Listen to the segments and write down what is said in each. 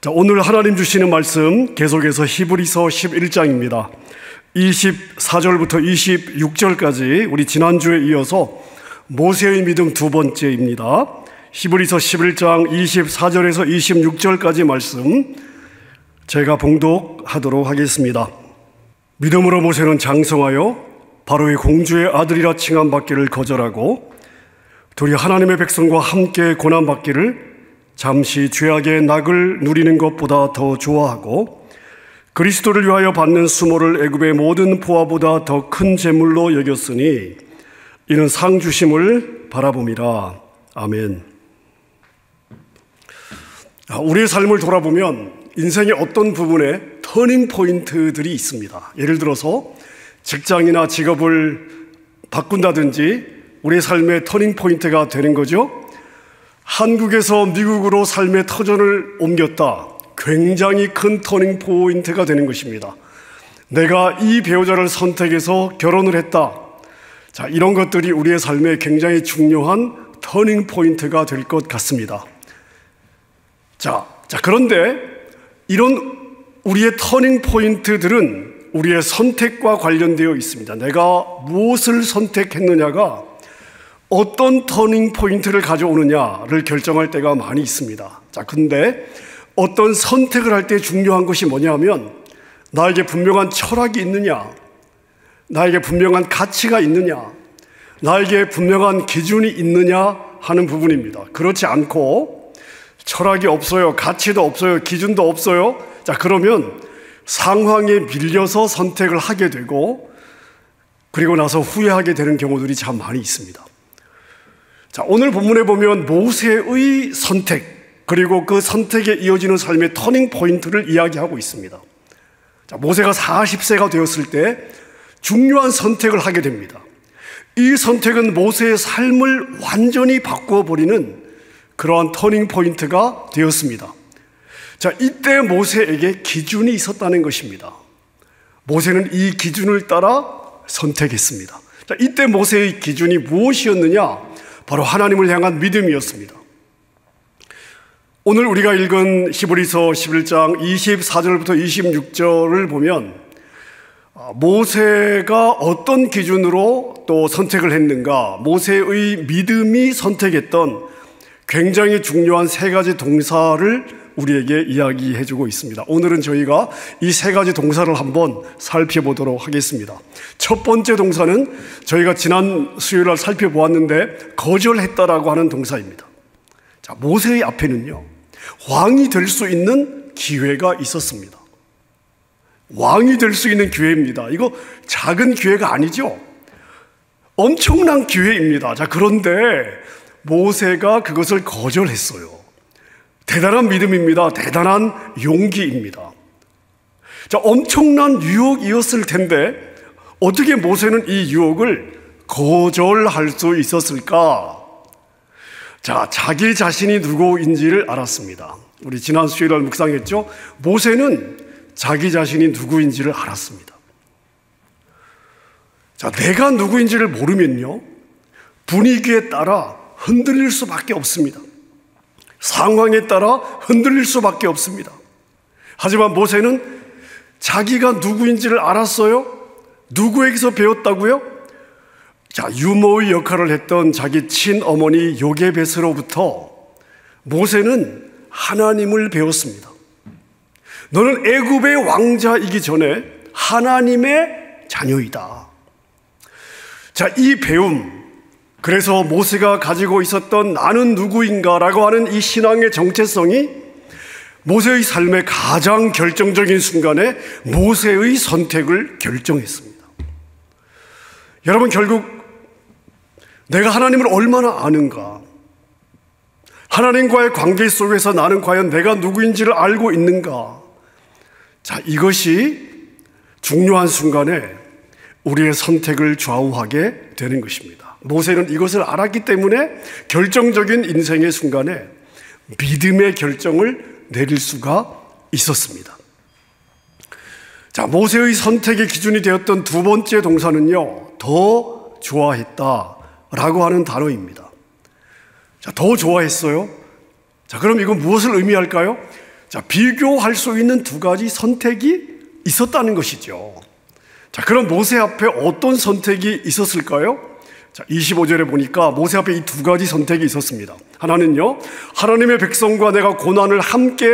자, 오늘 하나님 주시는 말씀 계속해서 히브리서 11장입니다. 24절부터 26절까지 우리 지난주에 이어서 모세의 믿음 두 번째입니다. 히브리서 11장 24절에서 26절까지 말씀 제가 봉독하도록 하겠습니다. 믿음으로 모세는 장성하여 바로의 공주의 아들이라 칭함받기를 거절하고 도리어 하나님의 백성과 함께 고난받기를 잠시 죄악의 낙을 누리는 것보다 더 좋아하고 그리스도를 위하여 받는 수모를 애굽의 모든 보화보다 더 큰 재물로 여겼으니 이는 상 주심을 바라봄이라. 아멘. 우리의 삶을 돌아보면 인생의 어떤 부분에 터닝 포인트들이 있습니다. 예를 들어서 직장이나 직업을 바꾼다든지 우리의 삶의 터닝 포인트가 되는 거죠. 한국에서 미국으로 삶의 터전을 옮겼다. 굉장히 큰 터닝 포인트가 되는 것입니다. 내가 이 배우자를 선택해서 결혼을 했다. 자, 이런 것들이 우리의 삶에 굉장히 중요한 터닝 포인트가 될 것 같습니다. 자, 그런데 이런 우리의 터닝 포인트들은 우리의 선택과 관련되어 있습니다. 내가 무엇을 선택했느냐가 어떤 터닝 포인트를 가져오느냐를 결정할 때가 많이 있습니다. 자, 근데 어떤 선택을 할 때 중요한 것이 뭐냐면 나에게 분명한 철학이 있느냐, 나에게 분명한 가치가 있느냐, 나에게 분명한 기준이 있느냐 하는 부분입니다. 그렇지 않고 철학이 없어요, 가치도 없어요, 기준도 없어요. 자, 그러면 상황에 밀려서 선택을 하게 되고 그리고 나서 후회하게 되는 경우들이 참 많이 있습니다. 자, 오늘 본문에 보면 모세의 선택 그리고 그 선택에 이어지는 삶의 터닝 포인트를 이야기하고 있습니다. 자, 모세가 40세가 되었을 때 중요한 선택을 하게 됩니다. 이 선택은 모세의 삶을 완전히 바꿔버리는 그러한 터닝 포인트가 되었습니다. 자, 이때 모세에게 기준이 있었다는 것입니다. 모세는 이 기준을 따라 선택했습니다. 자, 이때 모세의 기준이 무엇이었느냐? 바로 하나님을 향한 믿음이었습니다. 오늘 우리가 읽은 히브리서 11장 24절부터 26절을 보면 모세가 어떤 기준으로 또 선택을 했는가, 모세의 믿음이 선택했던 굉장히 중요한 세 가지 동사를 우리에게 이야기해주고 있습니다. 오늘은 저희가 이 세 가지 동사를 한번 살펴보도록 하겠습니다. 첫 번째 동사는 저희가 지난 수요일날 살펴보았는데 거절했다라고 하는 동사입니다. 자, 모세의 앞에는요, 왕이 될 수 있는 기회가 있었습니다. 왕이 될 수 있는 기회입니다. 이거 작은 기회가 아니죠. 엄청난 기회입니다. 자, 그런데 모세가 그것을 거절했어요. 대단한 믿음입니다. 대단한 용기입니다. 자, 엄청난 유혹이었을 텐데 어떻게 모세는 이 유혹을 거절할 수 있었을까? 자, 자기 자신이 누구인지를 알았습니다. 우리 지난 수요일날 묵상했죠? 모세는 자기 자신이 누구인지를 알았습니다. 자, 내가 누구인지를 모르면요, 분위기에 따라 흔들릴 수밖에 없습니다. 상황에 따라 흔들릴 수밖에 없습니다. 하지만 모세는 자기가 누구인지를 알았어요. 누구에게서 배웠다고요? 자, 유모의 역할을 했던 자기 친어머니 요게벳으로부터 모세는 하나님을 배웠습니다. 너는 애굽의 왕자이기 전에 하나님의 자녀이다. 자, 이 배움, 그래서 모세가 가지고 있었던 나는 누구인가라고 하는 이 신앙의 정체성이 모세의 삶의 가장 결정적인 순간에 모세의 선택을 결정했습니다. 여러분, 결국 내가 하나님을 얼마나 아는가, 하나님과의 관계 속에서 나는 과연 내가 누구인지를 알고 있는가, 자, 이것이 중요한 순간에 우리의 선택을 좌우하게 되는 것입니다. 모세는 이것을 알았기 때문에 결정적인 인생의 순간에 믿음의 결정을 내릴 수가 있었습니다. 자, 모세의 선택의 기준이 되었던 두 번째 동사는요, 더 좋아했다라고 하는 단어입니다. 자, 더 좋아했어요. 자, 그럼 이건 무엇을 의미할까요? 자, 비교할 수 있는 두 가지 선택이 있었다는 것이죠. 자, 그럼 모세 앞에 어떤 선택이 있었을까요? 자, 25절에 보니까 모세 앞에 이 두 가지 선택이 있었습니다. 하나는요, 하나님의 백성과 내가 고난을 함께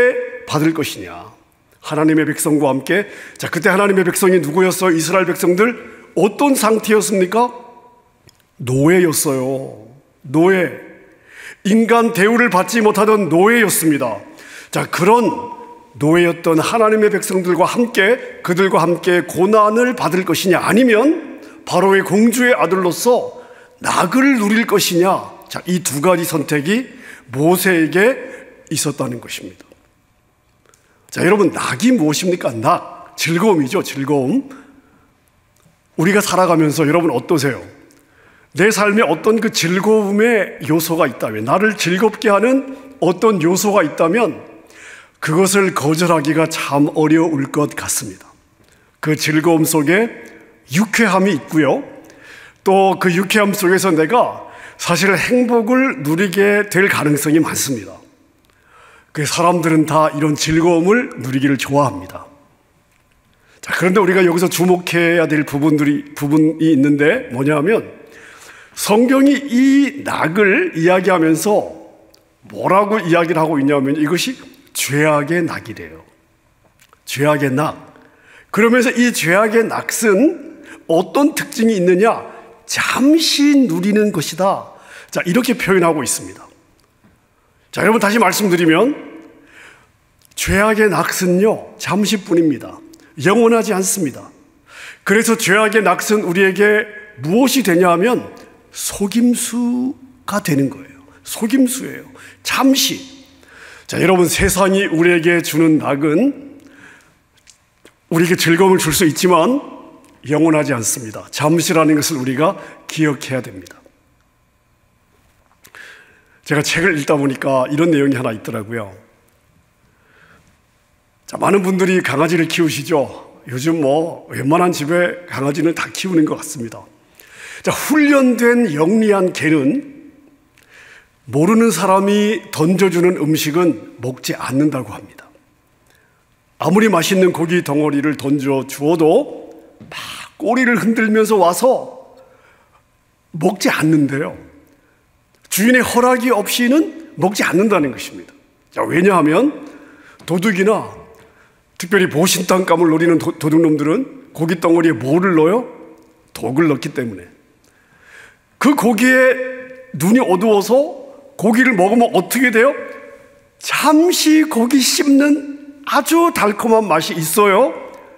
받을 것이냐. 하나님의 백성과 함께. 자, 그때 하나님의 백성이 누구였어요? 이스라엘 백성들 어떤 상태였습니까? 노예였어요. 노예. 인간 대우를 받지 못하던 노예였습니다. 자, 그런 노예였던 하나님의 백성들과 함께, 그들과 함께 고난을 받을 것이냐, 아니면 바로의 공주의 아들로서 낙을 누릴 것이냐. 자, 이 두 가지 선택이 모세에게 있었다는 것입니다. 자, 여러분, 낙이 무엇입니까? 낙, 즐거움이죠. 즐거움. 우리가 살아가면서 여러분 어떠세요? 내 삶에 어떤 그 즐거움의 요소가 있다면, 나를 즐겁게 하는 어떤 요소가 있다면 그것을 거절하기가 참 어려울 것 같습니다. 그 즐거움 속에 유쾌함이 있고요. 또 그 유쾌함 속에서 내가 사실 행복을 누리게 될 가능성이 많습니다. 그 사람들은 다 이런 즐거움을 누리기를 좋아합니다. 자, 그런데 우리가 여기서 주목해야 될 부분이 있는데 뭐냐면, 성경이 이 낙을 이야기하면서 뭐라고 이야기를 하고 있냐면 이것이 죄악의 낙이래요. 죄악의 낙. 그러면서 이 죄악의 낙은 어떤 특징이 있느냐? 잠시 누리는 것이다. 자, 이렇게 표현하고 있습니다. 자, 여러분 다시 말씀드리면 죄악의 낙은요, 잠시뿐입니다. 영원하지 않습니다. 그래서 죄악의 낙은 우리에게 무엇이 되냐 하면 속임수가 되는 거예요. 속임수예요. 잠시. 자, 여러분, 세상이 우리에게 주는 낙은 우리에게 즐거움을 줄 수 있지만 영원하지 않습니다. 잠시라는 것을 우리가 기억해야 됩니다. 제가 책을 읽다 보니까 이런 내용이 하나 있더라고요. 자, 많은 분들이 강아지를 키우시죠. 요즘 웬만한 집에 강아지는 다 키우는 것 같습니다. 자, 훈련된 영리한 개는 모르는 사람이 던져주는 음식은 먹지 않는다고 합니다. 아무리 맛있는 고기 덩어리를 던져주어도 막 꼬리를 흔들면서 와서 먹지 않는데요. 주인의 허락이 없이는 먹지 않는다는 것입니다. 자, 왜냐하면 도둑이나 특별히 보신탕감을 노리는 도둑놈들은 고기 덩어리에 뭐를 넣어요? 독을 넣기 때문에. 그 고기에 눈이 어두워서 고기를 먹으면 어떻게 돼요? 잠시 고기 씹는 아주 달콤한 맛이 있어요.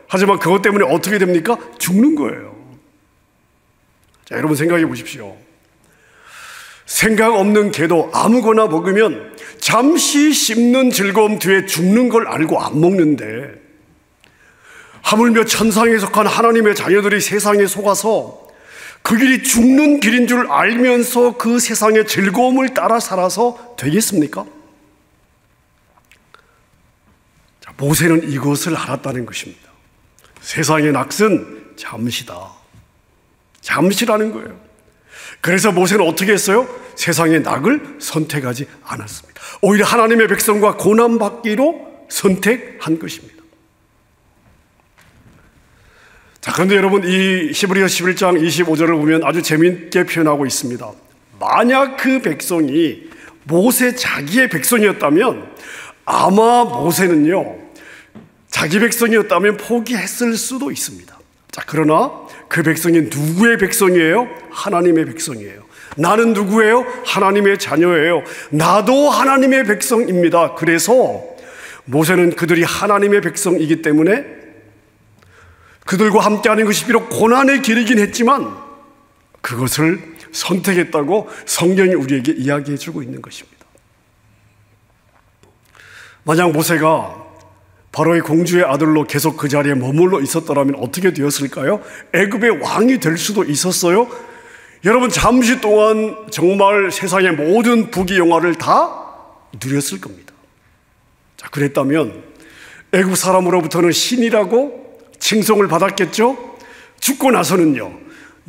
하지만 그것 때문에 어떻게 됩니까? 죽는 거예요. 자, 여러분 생각해 보십시오. 생각 없는 개도 아무거나 먹으면 잠시 씹는 즐거움 뒤에 죽는 걸 알고 안 먹는데, 하물며 천상에 속한 하나님의 자녀들이 세상에 속아서 그 길이 죽는 길인 줄 알면서 그 세상의 즐거움을 따라 살아서 되겠습니까? 자, 모세는 이것을 알았다는 것입니다. 세상의 낙은 잠시다. 잠시라는 거예요. 그래서 모세는 어떻게 했어요? 세상의 낙을 선택하지 않았습니다. 오히려 하나님의 백성과 고난받기로 선택한 것입니다. 자, 그런데 여러분, 이 히브리서 11장 25절을 보면 아주 재미있게 표현하고 있습니다. 만약 그 백성이 모세 자기의 백성이었다면 아마 모세는요, 자기 백성이었다면 포기했을 수도 있습니다. 자, 그러나 그 백성이 누구의 백성이에요? 하나님의 백성이에요. 나는 누구예요? 하나님의 자녀예요. 나도 하나님의 백성입니다. 그래서 모세는 그들이 하나님의 백성이기 때문에 그들과 함께하는 것이 비록 고난의 길이긴 했지만 그것을 선택했다고 성경이 우리에게 이야기해주고 있는 것입니다. 만약 모세가 바로의 공주의 아들로 계속 그 자리에 머물러 있었더라면 어떻게 되었을까요? 애굽의 왕이 될 수도 있었어요. 여러분, 잠시 동안 정말 세상의 모든 부귀영화를 다 누렸을 겁니다. 자, 그랬다면 애굽 사람으로부터는 신이라고 칭송을 받았겠죠? 죽고 나서는요,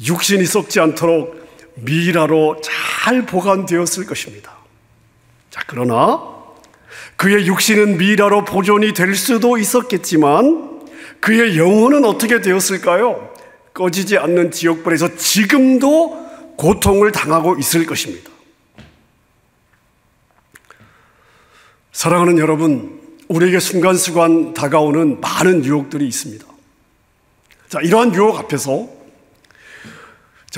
육신이 썩지 않도록 미라로 잘 보관되었을 것입니다. 자, 그러나 그의 육신은 미라로 보존이 될 수도 있었겠지만 그의 영혼은 어떻게 되었을까요? 꺼지지 않는 지옥불에서 지금도 고통을 당하고 있을 것입니다. 사랑하는 여러분, 우리에게 순간순간 다가오는 많은 유혹들이 있습니다. 자, 이러한 유혹 앞에서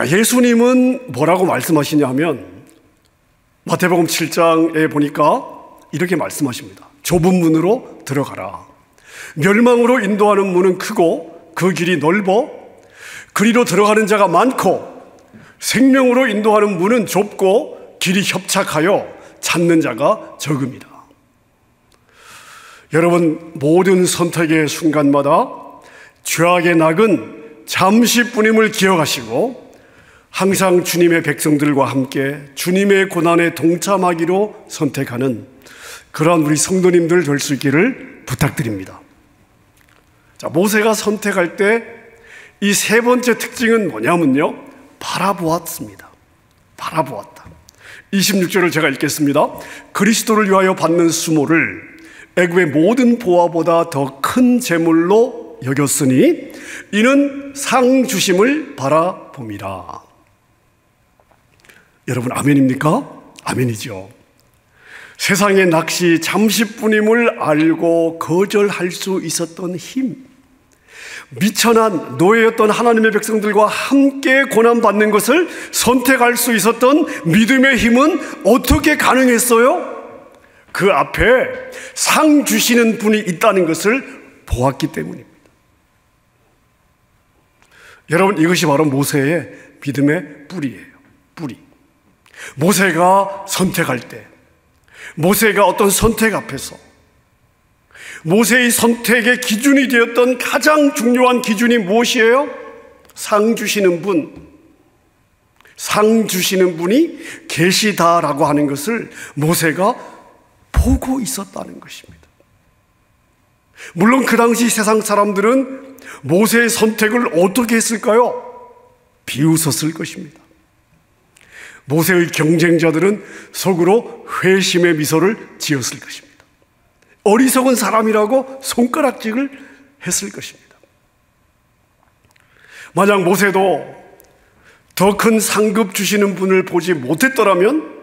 예수님은 뭐라고 말씀하시냐면 마태복음 7장에 보니까 이렇게 말씀하십니다. 좁은 문으로 들어가라. 멸망으로 인도하는 문은 크고 그 길이 넓어 그리로 들어가는 자가 많고 생명으로 인도하는 문은 좁고 길이 협착하여 찾는 자가 적음이다. 여러분, 모든 선택의 순간마다 죄악의 낙은 잠시뿐임을 기억하시고 항상 주님의 백성들과 함께 주님의 고난에 동참하기로 선택하는 그러한 우리 성도님들 될 수 있기를 부탁드립니다. 자, 모세가 선택할 때 이 세 번째 특징은 뭐냐면요, 바라보았습니다. 바라보았다. 26절을 제가 읽겠습니다. 그리스도를 위하여 받는 수모를 애굽의 모든 보화보다 더 큰 재물로 여겼으니 이는 상 주심을 바라봄이라. 여러분, 아멘입니까? 아멘이죠. 세상의 낚시 잠시뿐임을 알고 거절할 수 있었던 힘, 미천한 노예였던 하나님의 백성들과 함께 고난받는 것을 선택할 수 있었던 믿음의 힘은 어떻게 가능했어요? 그 앞에 상 주시는 분이 있다는 것을 보았기 때문입니다. 여러분, 이것이 바로 모세의 믿음의 뿌리예요. 뿌리. 모세가 선택할 때, 모세가 어떤 선택 앞에서 모세의 선택의 기준이 되었던 가장 중요한 기준이 무엇이에요? 상 주시는 분, 상 주시는 분이 계시다라고 하는 것을 모세가 보고 있었다는 것입니다. 물론 그 당시 세상 사람들은 모세의 선택을 어떻게 했을까요? 비웃었을 것입니다. 모세의 경쟁자들은 속으로 회심의 미소를 지었을 것입니다. 어리석은 사람이라고 손가락질을 했을 것입니다. 만약 모세도 더 큰 상급 주시는 분을 보지 못했더라면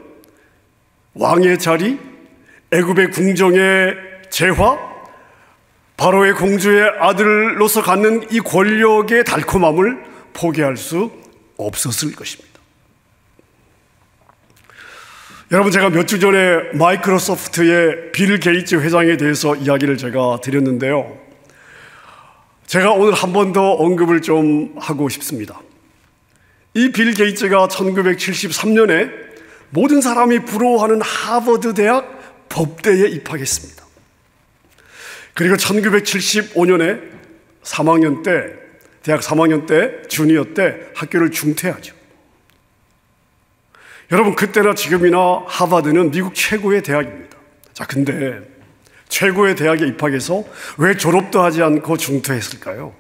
왕의 자리, 애굽의 궁정의 재화, 바로의 공주의 아들로서 갖는 이 권력의 달콤함을 포기할 수 없었을 것입니다. 여러분, 제가 몇 주 전에 마이크로소프트의 빌 게이츠 회장에 대해서 이야기를 제가 드렸는데요. 제가 오늘 한 번 더 언급을 좀 하고 싶습니다. 이 빌 게이츠가 1973년에 모든 사람이 부러워하는 하버드 대학 법대에 입학했습니다. 그리고 1975년에 3학년 때, 대학 3학년 때, 주니어 때 학교를 중퇴하죠. 여러분, 그때나 지금이나 하버드는 미국 최고의 대학입니다. 자, 근데 최고의 대학에 입학해서 왜 졸업도 하지 않고 중퇴했을까요?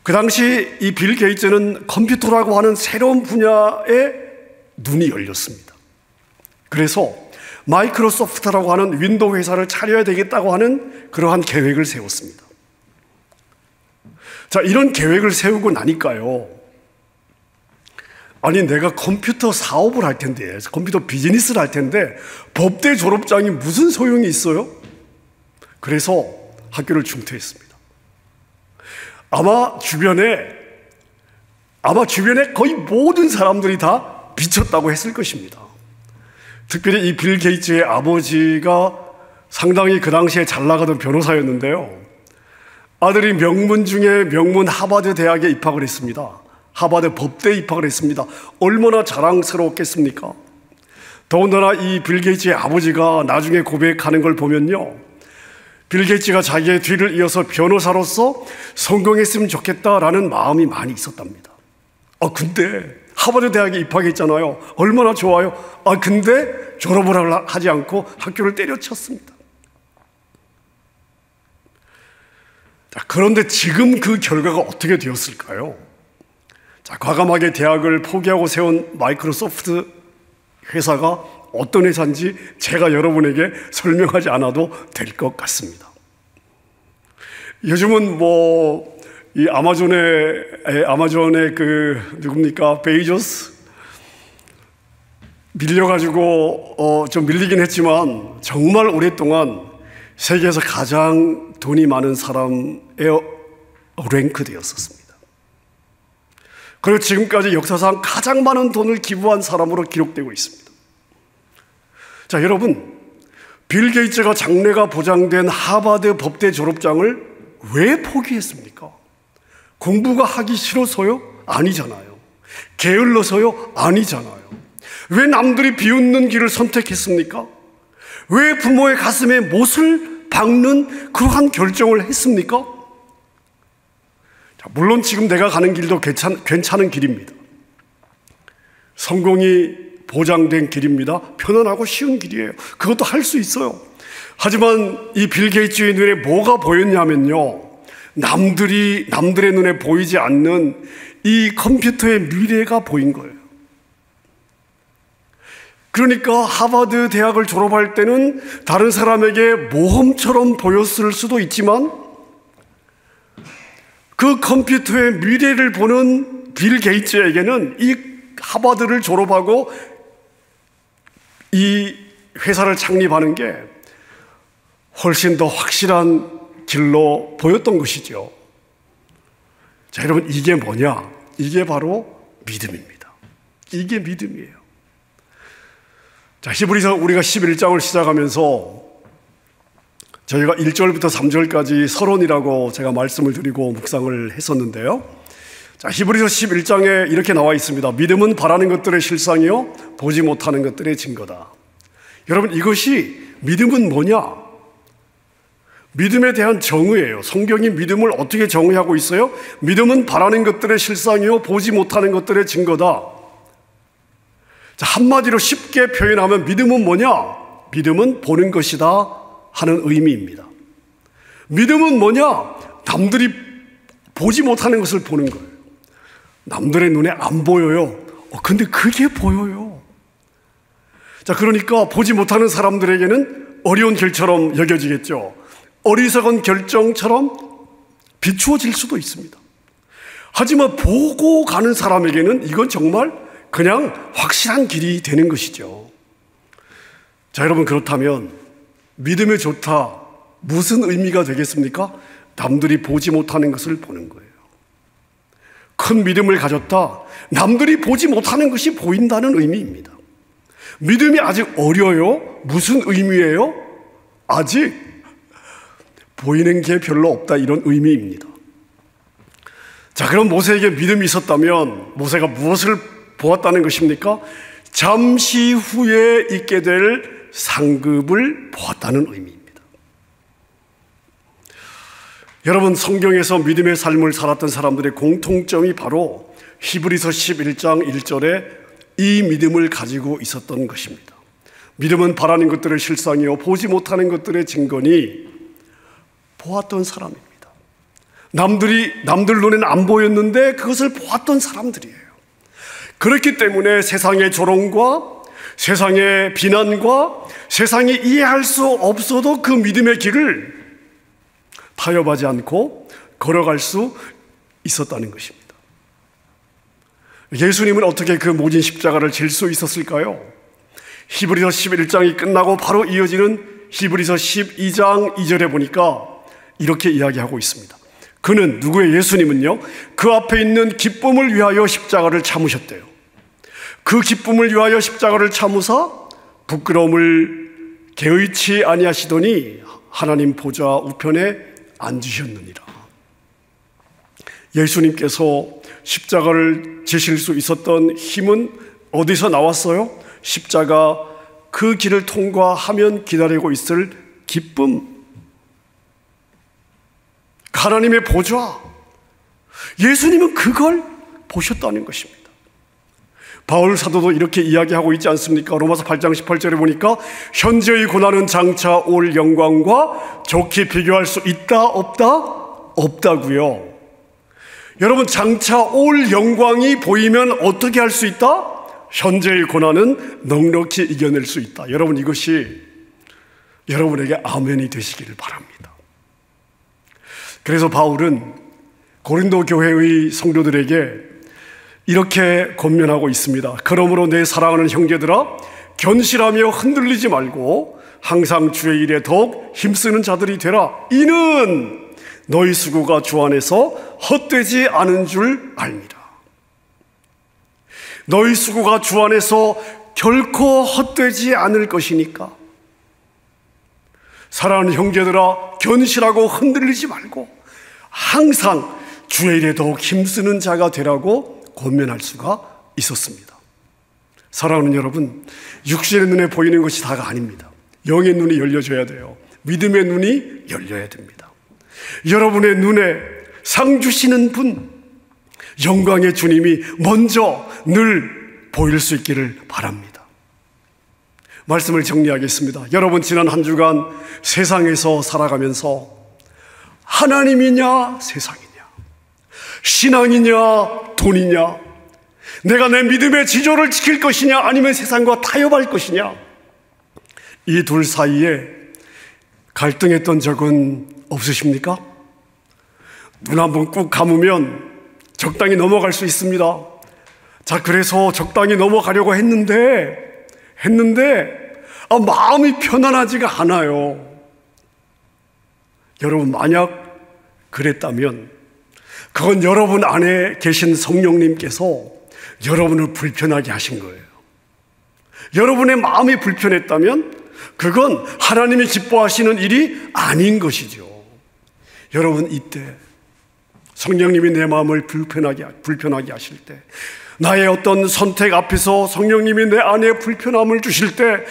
그 당시 이 빌 게이츠는 컴퓨터라고 하는 새로운 분야에 눈이 열렸습니다. 그래서 마이크로소프트라고 하는 윈도우 회사를 차려야 되겠다고 하는 그러한 계획을 세웠습니다. 자, 이런 계획을 세우고 나니까요, 아니, 내가 컴퓨터 사업을 할 텐데, 컴퓨터 비즈니스를 할 텐데 법대 졸업장이 무슨 소용이 있어요? 그래서 학교를 중퇴했습니다. 아마 주변에 거의 모든 사람들이 다 미쳤다고 했을 것입니다. 특별히 이 빌 게이츠의 아버지가 상당히 그 당시에 잘 나가던 변호사였는데요. 아들이 명문 중에 명문 하버드 대학에 입학을 했습니다. 하버드 법대에 입학을 했습니다. 얼마나 자랑스러웠겠습니까? 더군다나 이 빌 게이츠의 아버지가 나중에 고백하는 걸 보면요, 빌 게이츠가 자기의 뒤를 이어서 변호사로서 성공했으면 좋겠다라는 마음이 많이 있었답니다. 근데 하버드 대학에 입학했잖아요. 얼마나 좋아요. 근데 졸업을 하지 않고 학교를 때려쳤습니다. 자, 그런데 지금 그 결과가 어떻게 되었을까요? 자, 과감하게 대학을 포기하고 세운 마이크로소프트 회사가 어떤 회사인지 제가 여러분에게 설명하지 않아도 될 것 같습니다. 요즘은 이 아마존의 누굽니까? 베이조스? 밀려가지고, 좀 밀리긴 했지만, 정말 오랫동안 세계에서 가장 돈이 많은 사람에 랭크되었었습니다. 그리고 지금까지 역사상 가장 많은 돈을 기부한 사람으로 기록되고 있습니다. 자, 여러분, 빌 게이츠가 장래가 보장된 하버드 법대 졸업장을 왜 포기했습니까? 공부가 하기 싫어서요? 아니잖아요. 게을러서요? 아니잖아요. 왜 남들이 비웃는 길을 선택했습니까? 왜 부모의 가슴에 못을 박는 그러한 결정을 했습니까? 자, 물론 지금 내가 가는 길도 괜찮은 길입니다. 성공이 보장된 길입니다. 편안하고 쉬운 길이에요. 그것도 할 수 있어요. 하지만 이 빌 게이츠의 눈에 뭐가 보였냐면요, 남들의 눈에 보이지 않는 이 컴퓨터의 미래가 보인 거예요. 그러니까 하버드 대학을 졸업할 때는 다른 사람에게 모험처럼 보였을 수도 있지만, 그 컴퓨터의 미래를 보는 빌 게이츠에게는 이 하버드를 졸업하고 이 회사를 창립하는 게 훨씬 더 확실한 길로 보였던 것이죠. 자, 여러분, 이게 뭐냐? 이게 바로 믿음입니다. 이게 믿음이에요. 자, 히브리서 우리가 11장을 시작하면서 저희가 1절부터 3절까지 서론이라고 제가 말씀을 드리고 묵상을 했었는데요. 자, 히브리서 11장에 이렇게 나와 있습니다. 믿음은 바라는 것들의 실상이요 보지 못하는 것들의 증거다. 여러분, 이것이 믿음은 뭐냐? 믿음에 대한 정의예요. 성경이 믿음을 어떻게 정의하고 있어요? 믿음은 바라는 것들의 실상이요 보지 못하는 것들의 증거다. 자, 한마디로 쉽게 표현하면 믿음은 뭐냐? 믿음은 보는 것이다 하는 의미입니다. 믿음은 뭐냐? 남들이 보지 못하는 것을 보는 거예요. 남들의 눈에 안 보여요. 근데 그게 보여요. 자, 그러니까 보지 못하는 사람들에게는 어려운 길처럼 여겨지겠죠. 어리석은 결정처럼 비추어질 수도 있습니다. 하지만 보고 가는 사람에게는 이건 정말 그냥 확실한 길이 되는 것이죠. 자, 여러분, 그렇다면 믿음이 좋다, 무슨 의미가 되겠습니까? 남들이 보지 못하는 것을 보는 거예요. 큰 믿음을 가졌다, 남들이 보지 못하는 것이 보인다는 의미입니다. 믿음이 아직 어려요? 무슨 의미예요? 아직 보이는 게 별로 없다, 이런 의미입니다. 자, 그럼 모세에게 믿음이 있었다면 모세가 무엇을 보았다는 것입니까? 잠시 후에 있게 될 상급을 보았다는 의미입니다. 여러분, 성경에서 믿음의 삶을 살았던 사람들의 공통점이 바로 히브리서 11장 1절에 이 믿음을 가지고 있었던 것입니다. 믿음은 바라는 것들의 실상이요 보지 못하는 것들의 증거니 보았던 사람입니다. 남들 눈에는 안 보였는데 그것을 보았던 사람들이에요. 그렇기 때문에 세상의 조롱과 세상의 비난과 세상이 이해할 수 없어도 그 믿음의 길을 타협하지 않고 걸어갈 수 있었다는 것입니다. 예수님은 어떻게 그 모진 십자가를 질 수 있었을까요? 히브리서 11장이 끝나고 바로 이어지는 히브리서 12장 2절에 보니까 이렇게 이야기하고 있습니다. 그는, 누구의 예수님은요, 그 앞에 있는 기쁨을 위하여 십자가를 참으셨대요. 그 기쁨을 위하여 십자가를 참으사 부끄러움을 개의치 아니하시더니 하나님 보좌 우편에 앉으셨느니라. 예수님께서 십자가를 지실 수 있었던 힘은 어디서 나왔어요? 십자가 그 길을 통과하면 기다리고 있을 기쁨, 하나님의 보좌, 예수님은 그걸 보셨다는 것입니다. 바울 사도도 이렇게 이야기하고 있지 않습니까? 로마서 8장 18절에 보니까 현재의 고난은 장차 올 영광과 좋게 비교할 수 있다 없다? 없다고요. 여러분, 장차 올 영광이 보이면 어떻게 할 수 있다? 현재의 고난은 넉넉히 이겨낼 수 있다. 여러분, 이것이 여러분에게 아멘이 되시기를 바랍니다. 그래서 바울은 고린도 교회의 성도들에게 이렇게 권면하고 있습니다. 그러므로 내 사랑하는 형제들아, 견실하며 흔들리지 말고 항상 주의 일에 더욱 힘쓰는 자들이 되라. 이는 너희 수고가 주 안에서 헛되지 않은 줄 압니다. 너희 수고가 주 안에서 결코 헛되지 않을 것이니까 사랑하는 형제들아, 견실하고 흔들리지 말고 항상 주의 일에 더욱 힘쓰는 자가 되라고 권면할 수가 있었습니다. 사랑하는 여러분, 육신의 눈에 보이는 것이 다가 아닙니다. 영의 눈이 열려져야 돼요. 믿음의 눈이 열려야 됩니다. 여러분의 눈에 상 주시는 분, 영광의 주님이 먼저 늘 보일 수 있기를 바랍니다. 말씀을 정리하겠습니다. 여러분, 지난 한 주간 세상에서 살아가면서 하나님이냐 세상이냐, 신앙이냐 돈이냐, 내가 내 믿음의 지조를 지킬 것이냐 아니면 세상과 타협할 것이냐, 이 둘 사이에 갈등했던 적은 없으십니까? 눈 한번 꾹 감으면 적당히 넘어갈 수 있습니다. 자, 그래서 적당히 넘어가려고 했는데 마음이 편안하지가 않아요. 여러분, 만약 그랬다면 그건 여러분 안에 계신 성령님께서 여러분을 불편하게 하신 거예요. 여러분의 마음이 불편했다면 그건 하나님이 기뻐하시는 일이 아닌 것이죠. 여러분, 이때 성령님이 내 마음을 불편하게 하실 때, 나의 어떤 선택 앞에서 성령님이 내 안에 불편함을 주실 때,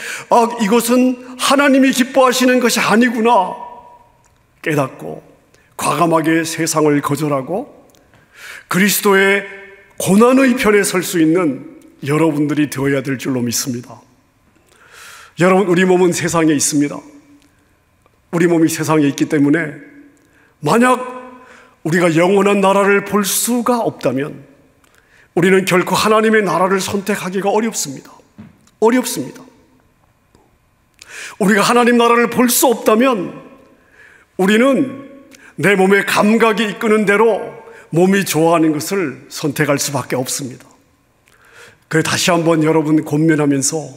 이것은 하나님이 기뻐하시는 것이 아니구나 깨닫고 과감하게 세상을 거절하고 그리스도의 고난의 편에 설 수 있는 여러분들이 되어야 될 줄로 믿습니다. 여러분, 우리 몸은 세상에 있습니다. 우리 몸이 세상에 있기 때문에 만약 우리가 영원한 나라를 볼 수가 없다면 우리는 결코 하나님의 나라를 선택하기가 어렵습니다. 우리가 하나님 나라를 볼 수 없다면 우리는 내 몸의 감각이 이끄는 대로 몸이 좋아하는 것을 선택할 수밖에 없습니다. 그래, 다시 한번 여러분 권면하면서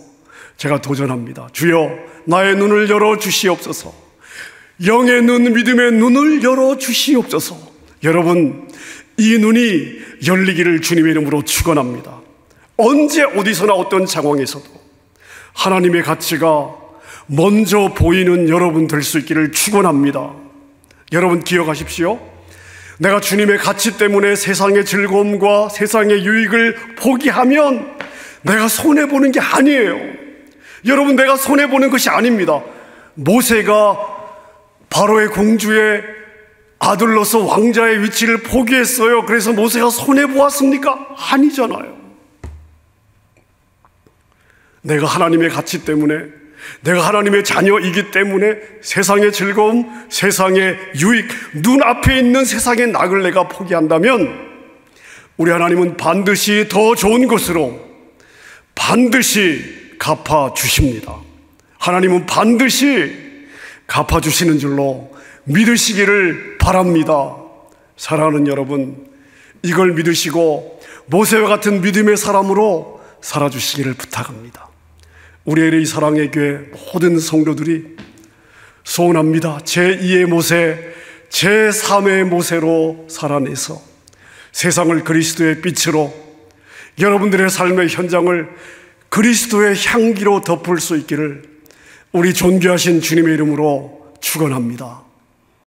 제가 도전합니다. 주여, 나의 눈을 열어 주시옵소서. 영의 눈, 믿음의 눈을 열어 주시옵소서. 여러분, 이 눈이 열리기를 주님의 이름으로 축원합니다. 언제 어디서나 어떤 상황에서도 하나님의 가치가 먼저 보이는 여러분 될 수 있기를 축원합니다. 여러분, 기억하십시오. 내가 주님의 가치 때문에 세상의 즐거움과 세상의 유익을 포기하면 내가 손해보는 게 아니에요. 여러분, 내가 손해보는 것이 아닙니다. 모세가 바로의 공주의 아들로서 왕자의 위치를 포기했어요. 그래서 모세가 손해보았습니까? 아니잖아요. 내가 하나님의 가치 때문에, 내가 하나님의 자녀이기 때문에 세상의 즐거움, 세상의 유익, 눈앞에 있는 세상의 낙을 내가 포기한다면 우리 하나님은 반드시 더 좋은 것으로 반드시 갚아주십니다. 하나님은 반드시 갚아주시는 줄로 믿으시기를 바랍니다. 사랑하는 여러분, 이걸 믿으시고 모세와 같은 믿음의 사람으로 살아주시기를 부탁합니다. 우리 LA 사랑의 교회 모든 성도들이 소원합니다. 제2의 모세, 제3의 모세로 살아내서 세상을 그리스도의 빛으로, 여러분들의 삶의 현장을 그리스도의 향기로 덮을 수 있기를 우리 존귀하신 주님의 이름으로 축원합니다.